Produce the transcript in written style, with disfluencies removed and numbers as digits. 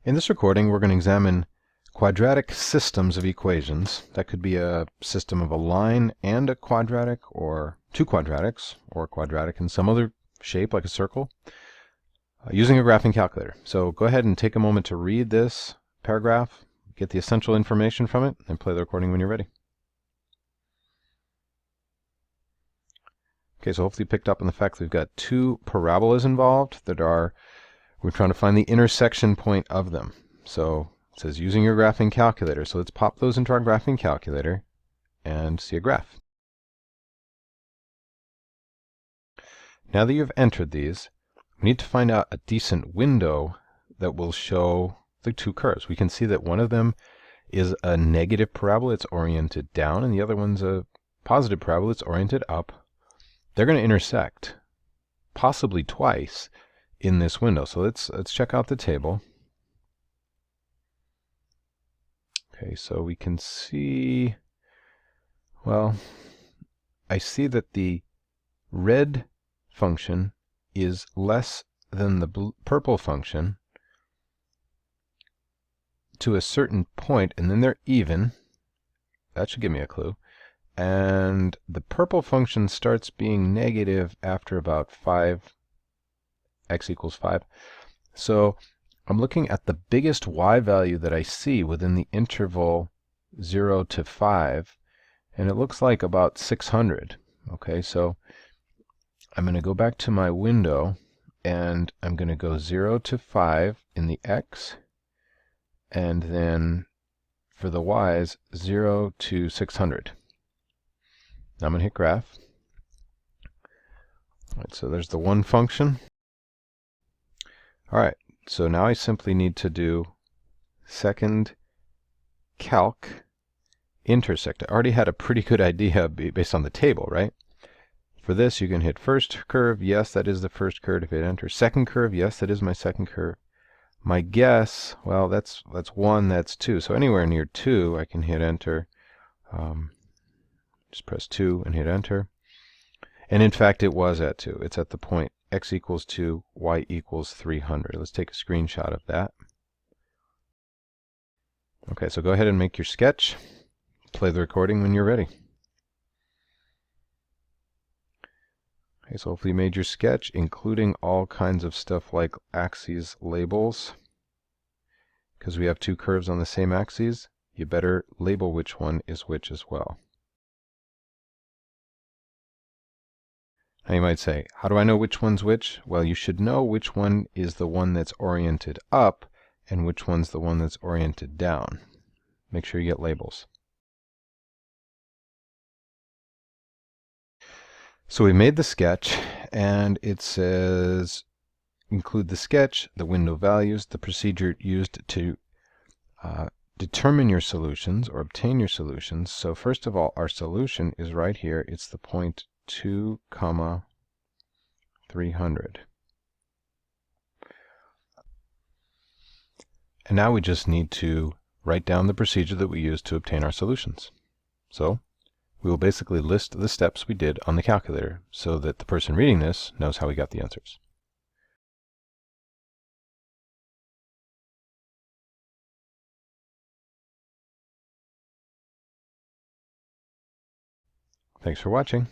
In this recording, we're going to examine quadratic systems of equations. That could be a system of a line and a quadratic, or two quadratics, or a quadratic in some other shape like a circle, using a graphing calculator. So go ahead and take a moment to read this paragraph, get the essential information from it, and play the recording when you're ready. Okay, so hopefully you picked up on the fact that we've got two parabolas involved that are, we're trying to find the intersection point of them. So it says using your graphing calculator. So let's pop those into our graphing calculator and see a graph. Now that you've entered these, we need to find out a decent window that will show the two curves. We can see that one of them is a negative parabola, it's oriented down, and the other one's a positive parabola, it's oriented up. They're going to intersect, possibly twice, in this window. So let's check out the table. Okay, so we can see, well, I see that the red function is less than the purple function to a certain point, and then they're even. That should give me a clue. And the purple function starts being negative after about 5, x equals 5. So I'm looking at the biggest y value that I see within the interval 0 to 5, and it looks like about 600. Okay, so I'm going to go back to my window, and I'm going to go 0 to 5 in the x, and then for the y's, 0 to 600. Now I'm going to hit graph. All right, so there's the one function. All right, so now I simply need to do second calc intersect. I already had a pretty good idea based on the table, right? For this, you can hit first curve. Yes, that is the first curve. If it enters second curve, yes, that is my second curve. My guess, well, that's 1, that's 2. So anywhere near 2, I can hit enter. Just press 2 and hit enter. And in fact, it was at 2. It's at the point x equals 2, y equals 300. Let's take a screenshot of that. Okay, so go ahead and make your sketch. Play the recording when you're ready. Okay, so hopefully you made your sketch, including all kinds of stuff like axes labels. Because we have two curves on the same axes, you better label which one is which as well. Now you might say, how do I know which one's which? Well, you should know which one is the one that's oriented up and which one's the one that's oriented down. Make sure you get labels. So we made the sketch, and it says include the sketch, the window values, the procedure used to determine your solutions or obtain your solutions. So first of all, our solution is right here. It's the point 2, 300. And now we just need to write down the procedure that we use to obtain our solutions. So we will basically list the steps we did on the calculator so that the person reading this knows how we got the answers. Thanks for watching.